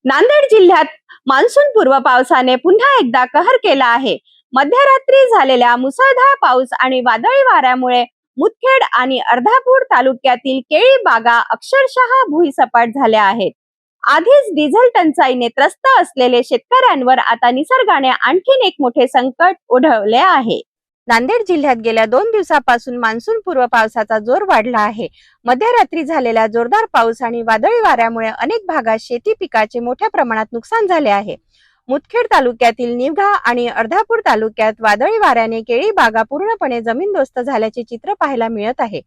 नांदेड जिल्ह्यात मान्सून पूर्व पावसाने पुन्हा एकदा कहर केला आहे। मध्यरात्री झालेल्या मुसळधार पाऊस आणि वादळी वाऱ्यामुळे मुदखेड आणि अर्धापूर तालुक्यातील केळी बागा अक्षरशः भुईसपाट झाल्या आहेत। आधीच डिझेल टंचाईने त्रस्त असलेले शेतकऱ्यांवर आता निसर्गाने आणखीन एक मोठे संकट ओढवले आहे। नांदेड जिल्ह्यात गेल्या 2 दिवसापासून मान्सून पूर्व पावसाचा जोर वाढला आहे। मध्यरात्री झालेल्या जोरदार पाऊस आणि वादळी वाऱ्यामुळे अनेक भागात शेती पिकाचे मोठ्या प्रमाणात नुकसान झाले आहे। मुदखेड तालुक्यातील निवघा आणि अर्धापूर तालुक्यात वादळी वाऱ्याने केळी बागा पूर्णपणे जमीनदोस्त झाल्याचे चित्र पाहायला मिळत आहे।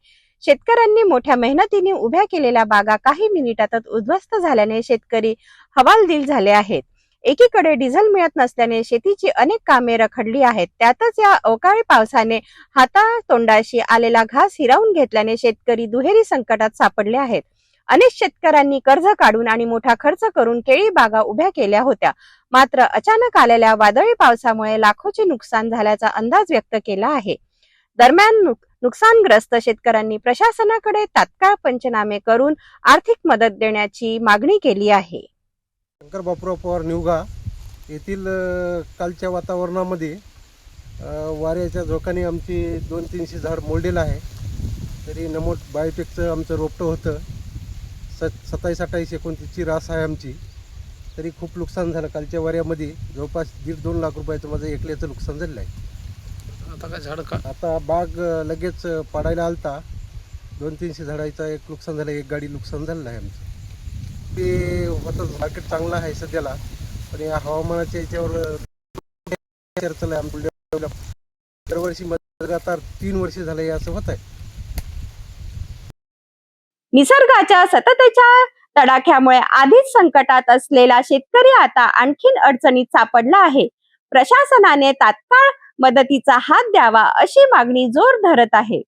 शेतकऱ्यांनी मोठ्या मेहनतीने उभ्या केलेल्या बागा काही मिनिटातच उद्ध्वस्त झाल्याने शेतकरी हवालदिल झाले आहेत। एकीकडे डिझेल मिळत नसल्याने शेतीची अनेक कामे रखडली आहेत। त्यातच या अवकाळी पावसाने हातातोंडाशी आलेला घास हिरावून घेतल्याने शेतकरी दुहेरी संकटात सापडले आहेत। अनेक शेतकऱ्यांनी कर्ज काढून आणि मोठा खर्च करून केळी बागा उभ्या केल्या होत्या, मात्र अचानक आलेल्या वादळी पावसामुळे लाखोचे नुकसान झाल्याचा अंदाज व्यक्त केला आहे। दरम्यान नुकसानग्रस्त शेतकऱ्यांनी प्रशासनाकडे तात्काळ पंचनामे करून आर्थिक मदत देण्याची मागणी केली आहे। शंकर बापूराव पवार निवघा येथील कालच्या वातावरणामध्ये वाऱ्याच्या झोकाने आमची 200-300 झाड मोडलेलं आहे। तरी नमोद बायोटेकचं आमचं रोपटं होतं 27-28-29ची रास आहे आमची। तरी खूप नुकसान झालं। कालच्या वाऱ्यामध्ये जवळपास 1.5-2 लाख रुपयाचं माझं एकल्याचं नुकसान झालेलं आहे। आता काय झाड का आता बाग लगेच पाडायला आलता 200-300 झाडाचं एक नुकसान झालं, एक गाडी नुकसान झालेलं आहे आमचं। ते होतं मार्केट चांगलं आहे सध्याला, पण या हवामानाच्या याच्यावर चर्चा आहे। दरवर्षी लगातार 3 वर्ष झाले असं होत आहे। निसर्गाच्या सततच्या तडाख्यामुळे आधीच संकटात असलेला शेतकरी आता आणखीन अडचणीत सापडला आहे। प्रशासनाने तात्काळ मदतीचा हात द्यावा अशी मागणी जोर धरत आहे।